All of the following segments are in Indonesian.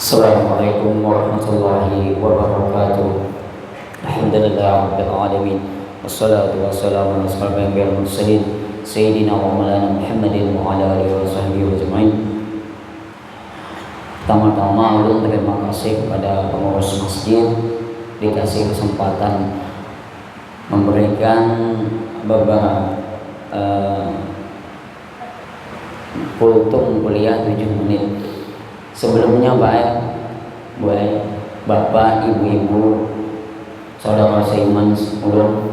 Assalamualaikum warahmatullahi wabarakatuh. Alhamdulillah rabbil alamin. Wassalatu wassalamu ala asyrafil mursalin sayyidina wa maulana Muhammadin wa ala alihi wa sahbihi ajmain. Pertama-tama ulun terima kasih kepada pengurus masjid dikasih kesempatan memberikan beberapa kultum kuliah 7 menit. Sebelumnya boleh Bapak, Ibu-ibu, saudara seiman ulun,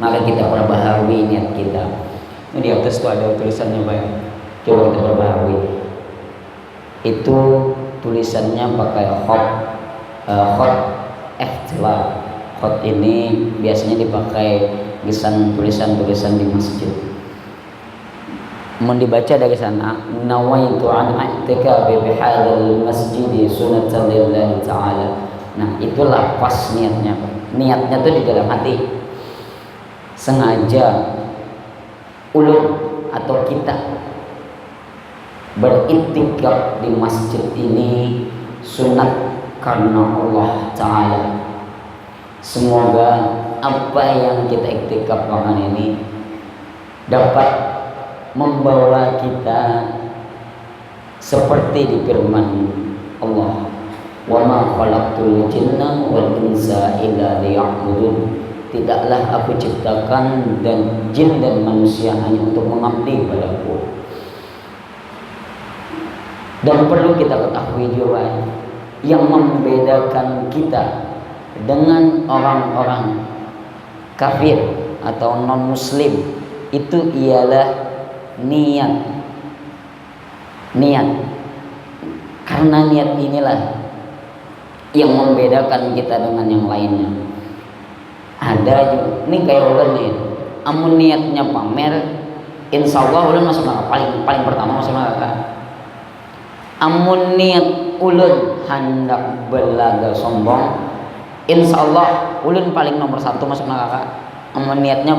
maka kita perbaharui niat kita. Ini di atas tuh ada tulisannya Pak. Coba kita perbaharui. Itu tulisannya pakai khot ikhtilaf. Khot ini biasanya dipakai tulisan-tulisan di masjid. Dibaca dari sana, nawaitu an i'tikafi bihadzal masjid sunatan lillahi ta'ala. Nah, itulah pas niatnya. Niatnya tuh di dalam hati. Sengaja ulun atau kita beriktikaf di masjid ini sunat karena Allah Ta'ala. Semoga apa yang kita iktikaf makan ini dapat membawa kita seperti di firman Allah, wa ma khalaqtul jinna wal insa illa liya'budun. Tidaklah aku ciptakan dan jin dan manusia hanya untuk mengabdi padaku. Dan perlu kita ketahui juga yang membedakan kita dengan orang-orang kafir atau non muslim itu ialah niat. Karena niat inilah yang membedakan kita dengan yang lainnya. Ada juga ini kayak ulun nih, amun niatnya pamer, insya Allah ulun masuk neraka, paling pertama masuk neraka. Amun niat ulun hendak belaga sombong, insya Allah ulun paling nomor 1 masuk neraka. Amun niatnya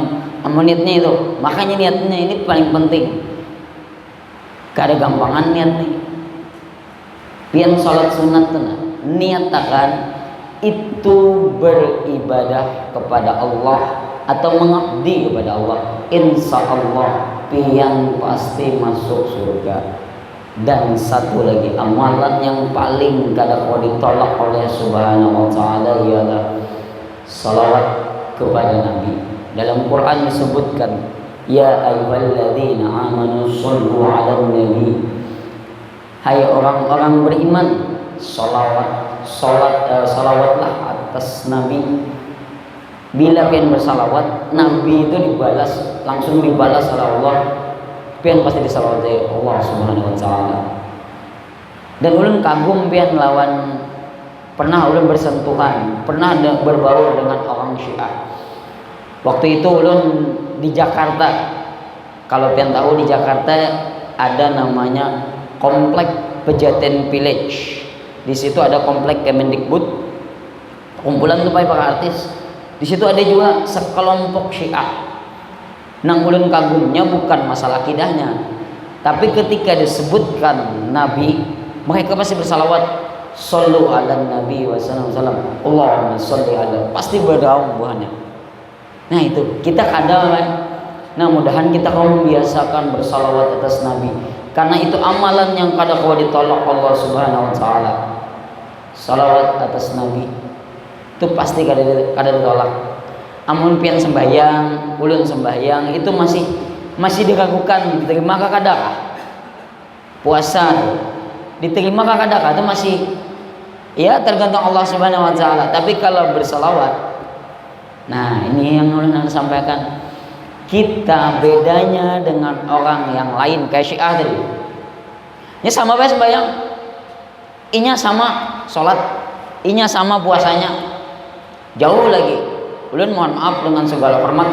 itu, makanya niatnya ini paling penting. Gak ada gampangan niat nih. Pian sholat sunat niatakan itu beribadah kepada Allah atau mengabdi kepada Allah. Insya Allah pian pasti masuk surga. Dan satu lagi amalan yang paling kada kau ditolak oleh Subhanahu wa Ta'ala ialah salawat kepada Nabi. Dalam Quran disebutkan, ya ayyuhalladzina amanu shallu 'alan nabi. Hai orang-orang beriman, salawatlah atas Nabi. Bila pian bersalawat, Nabi itu langsung dibalas oleh Allah. Pian pasti disalawati Allah Subhanahu wa Ta'ala. Dan ulun kagum pian lawan pernah ulun bersentuhan, pernah berbaur dengan orang Syiah. Waktu itu ulun di Jakarta. Kalau pian tahu di Jakarta ada namanya Komplek Pejaten Village. Di situ ada Komplek Kemendikbud. Kumpulan tuh para artis. Di situ ada juga sekelompok Syiah. Nang ulun kagumnya bukan masalah akidahnya, tapi ketika disebutkan Nabi, mereka pasti bersalawat. Sallu ala Nabi wa sallam. Allahumma salli ala. Pasti berdaung buahnya. Nah itu kita kadang nah mudahan kita kaum membiasakan bersalawat atas Nabi, karena itu amalan yang kadang kau ditolak Allah Subhanahu wa Ta'ala. Salawat atas Nabi itu pasti kada ditolak. Amun pian sembahyang, ulun sembahyang itu masih diragukan diterima kah kada. Puasa diterima kah kada, itu masih ya tergantung Allah Subhanahu wa Ta'ala. Tapi kalau bersalawat, nah ini yang ulun sampaikan, kita bedanya dengan orang yang lain kayak Syiah tadi. Ini sama bae sembahyang, inya sama sholat, inya sama puasanya. Jauh lagi. Ulun mohon maaf dengan segala hormat,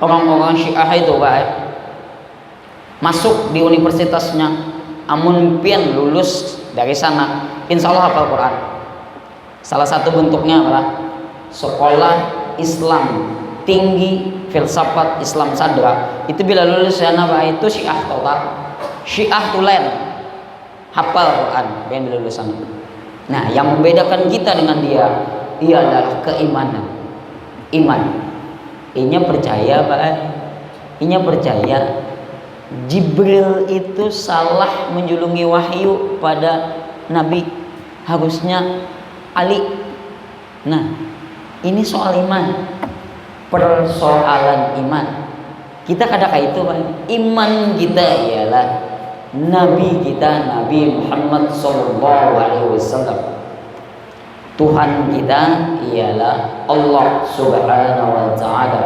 orang-orang Syiah itu baik masuk di universitasnya, amun pian lulus dari sana, insya Allah hafal Quran. Salah satu bentuknya adalah sekolah Islam tinggi filsafat Islam Sadra. Itu bila lulus sana baik itu Syiah total, Syiah tulen hafal Quran yang lulusan. Nah, yang membedakan kita dengan dia adalah keimanan. Iman. Inya percaya, Pak. Inya percaya Jibril itu salah menjulungi wahyu pada Nabi, harusnya Ali. Nah, ini soal iman. Persoalan iman. Kita kadang itu, Pak. Iman kita ialah Nabi kita, Nabi Muhammad SAW. Tuhan kita ialah Allah Subhanahu wa Ta'ala.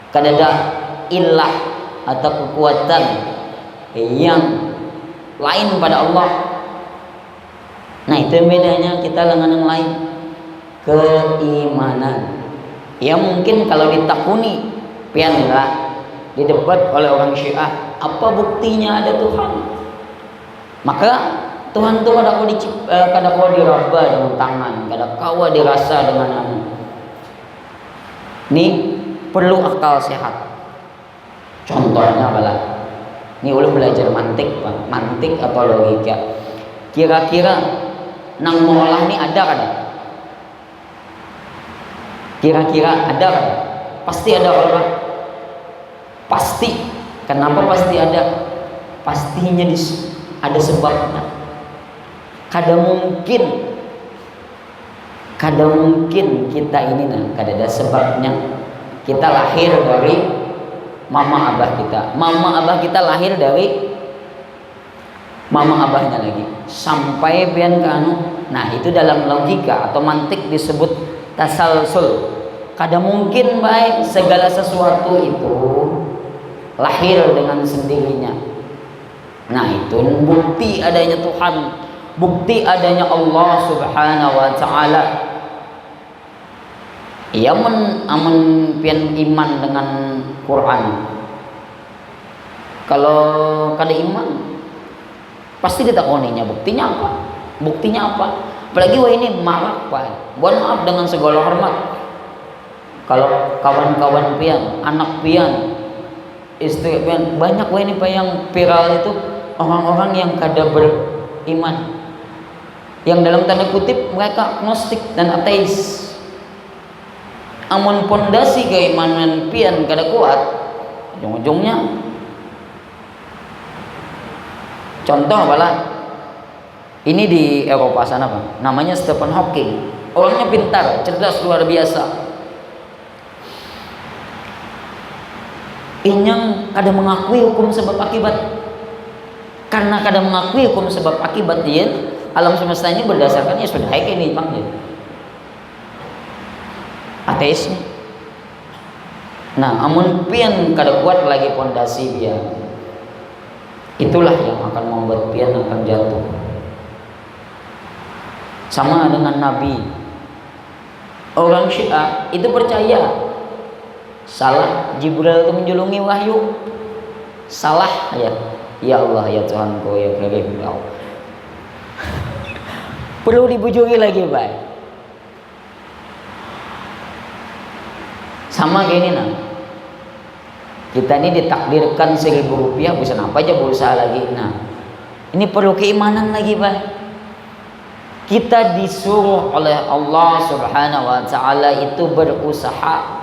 Kadada ilah atau kekuatan yang lain pada Allah. Nah, itu bedanya kita dengan yang lain. Keimanan. Ya mungkin kalau ditakuni pianlah didebat oleh orang Syiah, apa buktinya ada Tuhan? Maka Tuhan itu kada kau diraba dengan tangan, kada kau dirasa dengan anu. Ini perlu akal sehat. Contohnya adalah ini ulun belajar mantik, Pak. Mantik atau logika. Kira-kira nang mengolah ini ada kada? Kira-kira ada kada? Pasti ada, Pak. Pasti. Kenapa pasti ada? Pastinya ada sebabnya. Kada mungkin kita ini kada ada sebabnya. Kita lahir dari mama abah kita. Mama abah kita lahir dari mama abahnya lagi. Sampai pian ke anu. Nah, itu dalam logika atau mantik disebut tasalsul. Kada mungkin baik segala sesuatu itu lahir dengan sendirinya. Nah, itu bukti adanya Tuhan, bukti adanya Allah Subhanahu wa Ta'ala. Ia amun pian iman dengan Quran. Kalau kada iman pasti ditakoninya buktinya apa? Buktinya apa? Apalagi wah ini marak, Pak. Mohon maaf dengan segala hormat. Kalau kawan-kawan pian, anak pian, istri pian, banyak wah ini Pak yang viral itu orang-orang yang kada beriman, yang dalam tanda kutip mereka agnostik dan ateis. Amun pondasi keimanan pian kada kuat, ujung-ujungnya contoh apalah ini di Eropa sana, Pak. Namanya Stephen Hawking. Orangnya pintar, cerdas luar biasa. Inyang kada mengakui hukum sebab akibat. Karena kada mengakui hukum sebab akibat dia, alam semesta ini berdasarkan ya sudah kayak ini, Bang. Ateis. Nah, amun pian kada kuat lagi pondasi dia, itulah yang akan membuat pian akan jatuh. Sama dengan Nabi. Orang Syiah itu percaya salah Jibril itu menjulungi wahyu. Salah ya. Ya Allah, ya Tuhanku, ya Karim, ya Allah. Perlu dibujuki lagi, Pak. Sama kayak ini, nah. Kita ini ditakdirkan 1.000 rupiah, bisa apa aja berusaha lagi. Nah, ini perlu keimanan lagi, Pak. Kita disuruh oleh Allah Subhanahu wa Ta'ala itu berusaha,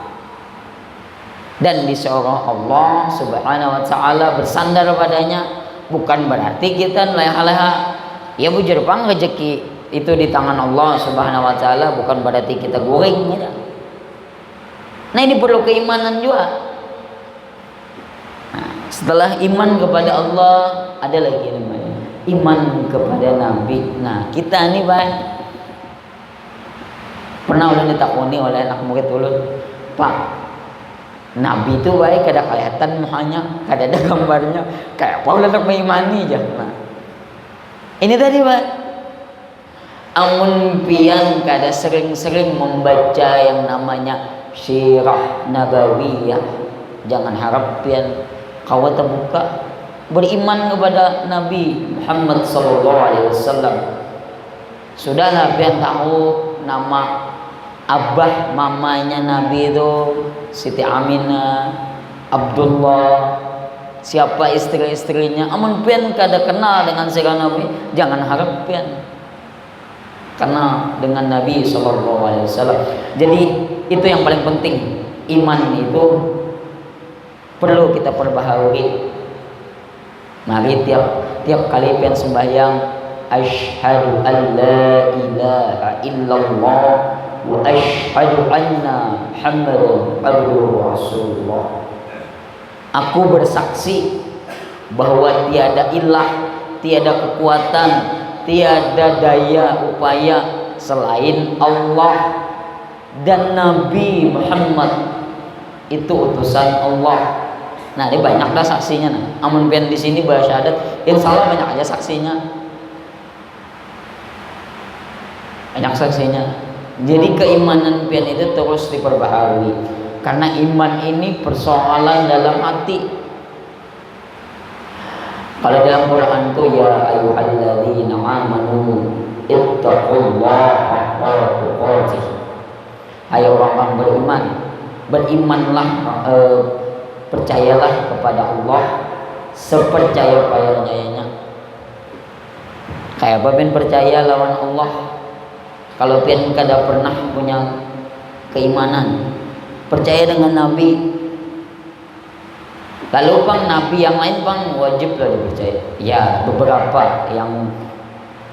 dan disuruh Allah Subhanahu wa Ta'ala bersandar padanya. Bukan berarti kita leha-leha ya bujur pang rezeki itu di tangan Allah Subhanahu wa Ta'ala, bukan berarti kita goreng ya. Nah, ini perlu keimanan juga. Nah, setelah iman kepada Allah ada lagi namanya iman kepada Nabi. Nah, kita ini baik pernah udah ditakuni oleh anak murid ulun, Pak, Nabi itu baik kada kelihatan mukanya, kada ada gambarnya, kayak apa udah tak mengimani aja. Nah, ini tadi, Pak, amun pian kada sering-sering membaca yang namanya sirah nabawiyah, jangan harap pian kau terbuka beriman kepada Nabi Muhammad SAW. Sudahlah pian tahu nama abah mamanya Nabi itu Siti Aminah, Abdullah, siapa istri-istrinya. Amun pian kada kenal dengan sirah Nabi, jangan harap pian. karena dengan Nabi SAW. Jadi itu yang paling penting. Iman itu perlu kita perbaharui. Mari tiap kali pian sembahyang, asyhadu an la ilaha illallah wa asyhadu anna Muhammadan abduhu rasulullah. Aku bersaksi bahwa tiada ilah, tiada kekuatan, tiada daya upaya selain Allah, dan Nabi Muhammad itu utusan Allah. Nah, ini banyak dah saksinya. Nah, amun pian di sini bersyahadat, yang salah banyak aja saksinya. Banyak saksinya. Jadi keimanan pian itu terus diperbaharui. Karena iman ini persoalan dalam hati. Kalau dalam Quran itu ya ayyuhalladzina amanu ittaqullaha haqqa tuqatih. Hai orang-orang beriman, berimanlah, percayalah kepada Allah sepercaya-percayanya. Kayak apa pun percaya lawan Allah? Kalau pian kada pernah punya keimanan, percaya dengan Nabi, lalu bang Nabi yang lain bang wajib lah dipercaya. Ya beberapa yang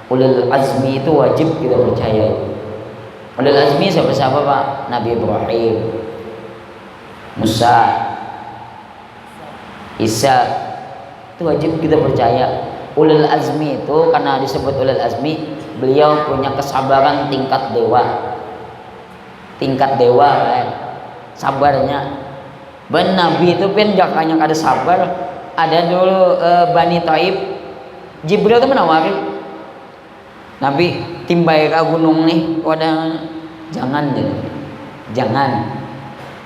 ulul azmi itu wajib kita percaya. Ulul azmi siapa pak? Nabi Ibrahim, Musa, Isa, itu wajib kita percaya. Ulul azmi itu karena disebut ulul azmi, beliau punya kesabaran tingkat dewa kan, sabarnya. Ben Nabi itu pun jakanya kada sabar. Ada dulu Bani Taib, Jibril itu menawari Nabi, timbai ke gunung nih, wadah jangan deh, jangan.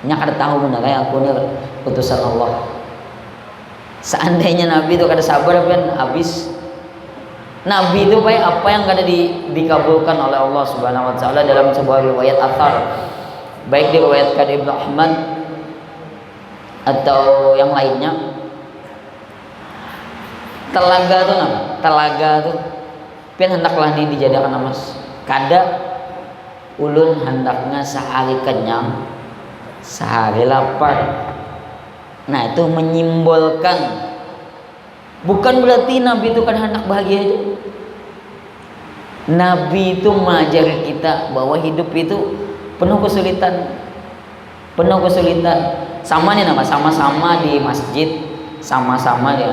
Nya kada tahu benar ya aku ini utusan Allah. Seandainya Nabi itu kada sabar kan habis. Nabi itu baik apa yang kada dikabulkan oleh Allah Subhanahu wa taala dalam sebuah riwayat athar, baik diriwayatkan Ibnu Ahmad atau yang lainnya. Telaga tuh pian hendaklah ini dijadikan emas. Kada ulun hendaknya sehari kenyang, sehari lapar. Nah, itu menyimbolkan, bukan berarti Nabi itu kan hendak bahagia aja. Nabi itu mengajari kita bahwa hidup itu penuh kesulitan. Sama nih nama, sama-sama di masjid, sama-sama di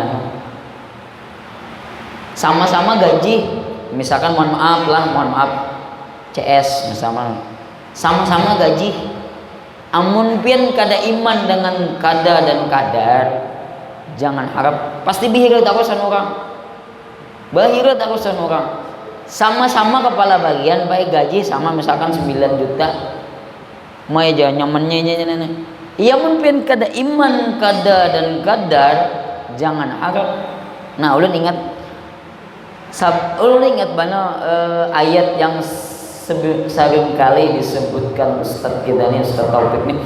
sama-sama gaji. Misalkan mohon maaf CS misalnya, sama-sama gaji. Amun pian kada iman dengan kada dan kadar, jangan harap pasti bihirat urusan orang. Sama-sama kepala bagian baik gaji sama, misalkan 9 juta, mau aja nyamannya. Iya mun pian kada iman kada dan kadar, jangan harap. Nah, ulun ingat bana ayat yang sering kali disebutkan Ustaz kita nih, Ustaz Taufik nih,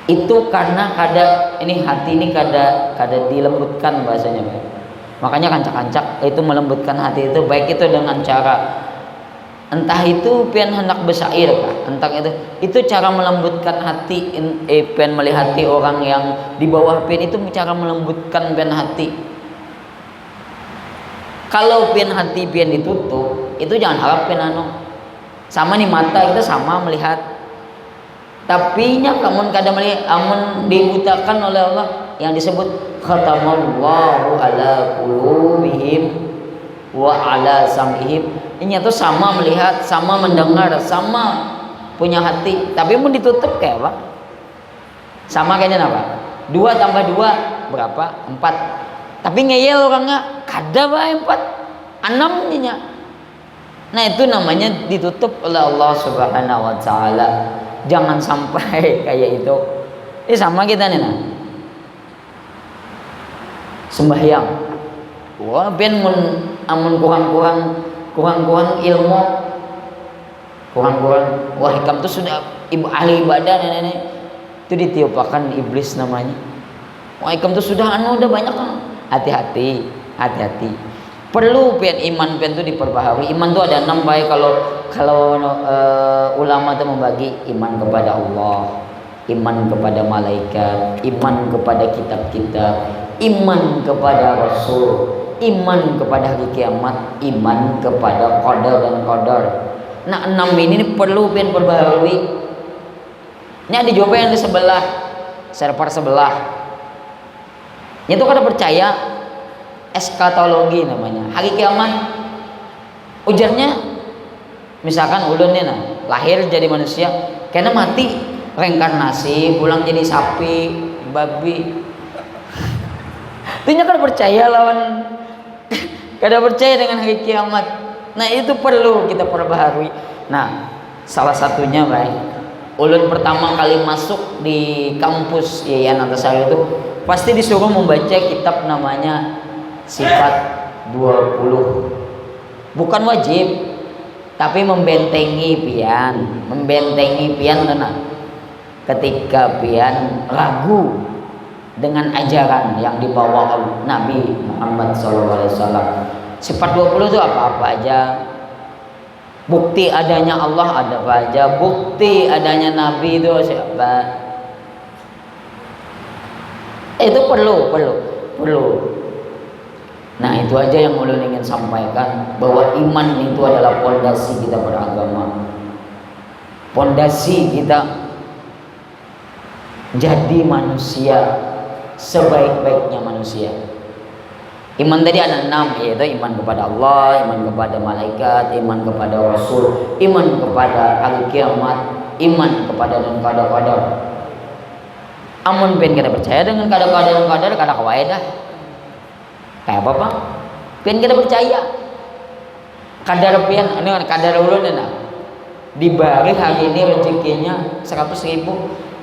itu karena hati ini kada dilembutkan bahasanya. Makanya kancak-kancak itu melembutkan hati itu, baik itu dengan cara entah itu pian hendak bersair kah, entah itu cara melembutkan hati. Pian melihati orang yang di bawah pian itu cara melembutkan pian hati. Kalau pian hati pian ditutup, itu jangan harap pian sama nih mata kita sama melihat, tapi nya kamu kada melihat, amun dibutakan oleh Allah yang disebut khatamallahu ala qulubihim wa ala sam'ihim. Ini tuh sama melihat, sama mendengar, sama punya hati, tapi mau ditutup kayak apa? Sama kayaknya apa? 2 tambah 2 berapa? 4. Tapi ngeyel orangnya kada bae 4, 6 nya. Nah, itu namanya ditutup oleh Allah Subhanahu wa taala. Jangan sampai kayak itu. Ini sama kita nih nah. Sembahyang. Wah, ben amun kurang ilmu. Kurang wah hikam tuh sudah ahli ibadah nenek. Itu ditiupakan iblis namanya. Wah hikam tuh sudah udah banyak kan. Hati-hati. Perlu pian iman pian itu diperbaharui. Iman itu ada 6 baik kalau ulama itu membagi iman kepada Allah, iman kepada malaikat, iman kepada kitab-kitab, iman kepada Rasul, iman kepada hari kiamat, iman kepada qadar dan qadar. Nah 6 ini perlu pian perbaharui. Ini ada jawaban yang di sebelah server sebelah. Itu kada percaya eskatologi namanya. Hari kiamat ujarnya misalkan ulun nih lahir jadi manusia, karena mati reinkarnasi pulang jadi sapi, babi. Itu kada percaya lawan kada percaya dengan hari kiamat. Nah, itu perlu kita perbaharui. Nah, salah satunya baik ulun pertama kali masuk di kampus Yayan Antasari itu pasti disuruh membaca kitab namanya Sifat 20. Bukan wajib, tapi membentengi pian tenang. Ketika pian ragu dengan ajaran yang dibawa oleh Nabi Muhammad SAW, Sifat 20 itu apa-apa aja. Bukti adanya Allah ada apa aja, bukti adanya Nabi itu siapa. Itu perlu. Nah, itu aja yang ulun ingin sampaikan, bahwa iman itu adalah pondasi kita beragama. Pondasi kita jadi manusia sebaik-baiknya manusia. Iman tadi ada 6, yaitu iman kepada Allah, iman kepada malaikat, iman kepada Rasul, iman kepada hari kiamat, iman kepada dan qadar. Amun pen kita percaya dengan qadar kada kawaidah. Kayak apa Pak? Pian kita percaya kadar pian ini kadar ulun dibagi hari ini rezekinya 100.000.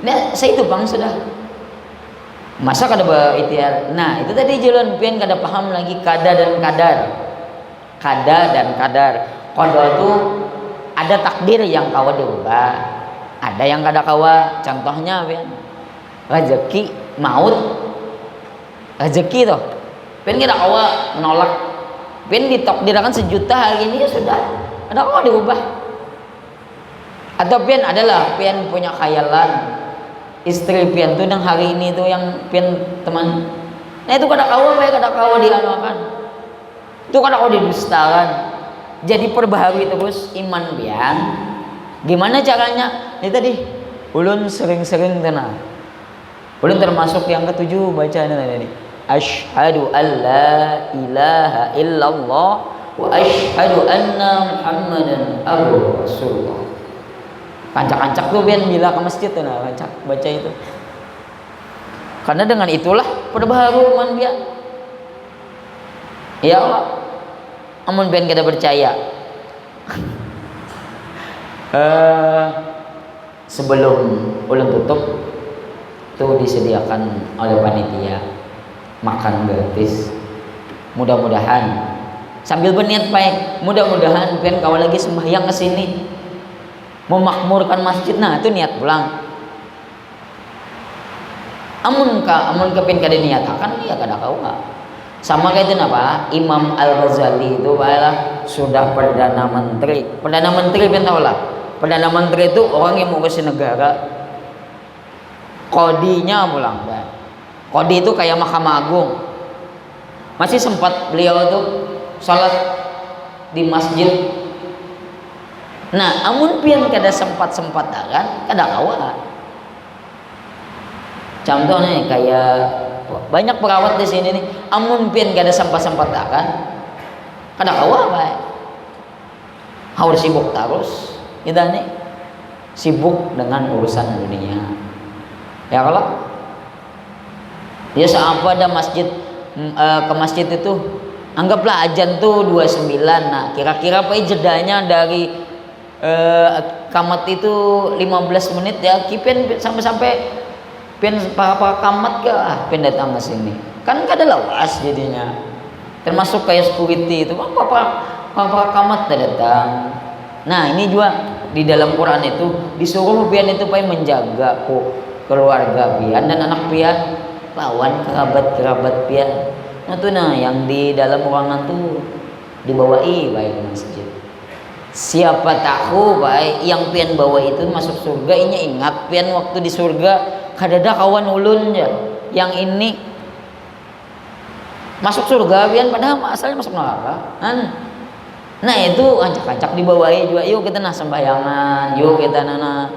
Nah, saya itu Bang sudah. Masa kada berikhtiar. Nah, itu tadi jalan pian kada paham lagi kada dan kadar. Kada dan kadar. Qadar itu ada takdir yang kawa diubah, ada yang kada kawa. Contohnya pian rezeki maut. Rezeki tuh pian kita kawa menolak. Pian ditakdirkan 1 juta hari ini ya sudah, ada kawa diubah. Atau pian adalah pian punya khayalan istri pian tuh yang hari ini tuh yang pian teman. Nah, itu kada kawa dianuakan. Itu kada kawa didustakan. Jadi perbaharui terus iman pian. Gimana caranya? Ini tadi ulun sering-sering tenang. Ulun termasuk yang ke-7 bacaan tadi. Asyhadu an la ilaha illallah wa asyhadu anna Muhammadan abduhu rasulullah. Kancak-kancak tuh biar bila ke masjid tuh kancak baca itu. Karena dengan itulah perbaharui iman biar. Ya Allah, amun biar kita percaya. Sebelum ulun tutup tuh disediakan oleh panitia makan gratis. Mudah-mudahan sambil berniat baik, mudah-mudahan pian kawal lagi sembahyang ke sini memakmurkan masjid. Nah, itu niat pulang. Amun kepin kada niatakan ya kada kawa. Sama kayak itu apa? Imam Al-Ghazali itu adalah sudah perdana menteri. Perdana menteri pian tahu lah. Perdana menteri itu orang yang mau ke negara. Kodinya pulang. Kodi itu kayak Mahkamah Agung. Masih sempat beliau tuh salat di masjid. Nah, amun pian kada sempat kan kada kawa. Contohnya kayak banyak perawat di sini nih. Amun pian kada sempat kan kada kawa bae. Harus sibuk terus. Kita nih sibuk dengan urusan dunia. Ya kalau ya seapa ada masjid ke masjid itu anggaplah ajan tuh 29. Nah, kira-kira apa jedanya dari kamat itu 15 menit ya, kipen sampai pian para kamat ke pian datang ke sini. Kan kada lawas jadinya. Termasuk kayak security itu apa kamat datang. Nah, ini juga di dalam Quran itu disuruh pian itu supaya menjaga keluarga pian dan anak pian lawan kerabat pian. Itu nah yang di dalam ruangan tuh dibawai baik ke masjid. Siapa tahu baik yang pian bawa itu masuk surga, ini ingat pian waktu di surga kadada kawan ulun ya. Yang ini masuk surga pian padahal asalnya masuk neraka. Nah itu acak-acak dibawai juga, yuk kita nah sembayangan, yuk kita nana.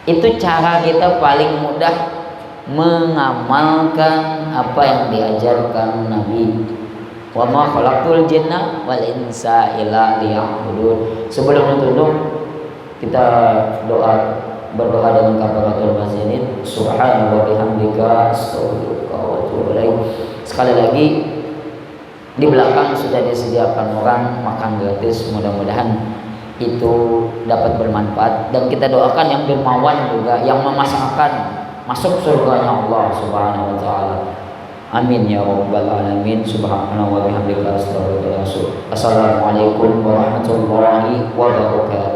Itu cara kita paling mudah mengamalkan apa yang diajarkan Nabi. Wa ma khalaqtul jinna wal insa illa liya'budun. Sebelum ditutup kita berdoa dengan kafaratul majid. Subhanallahi wa bihamdika astaghfiruka wa atubu ilaik. Sekali lagi di belakang sudah disediakan orang makan gratis, mudah-mudahan itu dapat bermanfaat dan kita doakan yang dermawan juga yang memasangkan masuk surganya Allah Subhanahu wa taala. Amin ya rabbal alamin. Subhanallahi wa bihamdika astaghfiruka wa atubu ilaik. Assalamualaikum warahmatullahi wabarakatuh.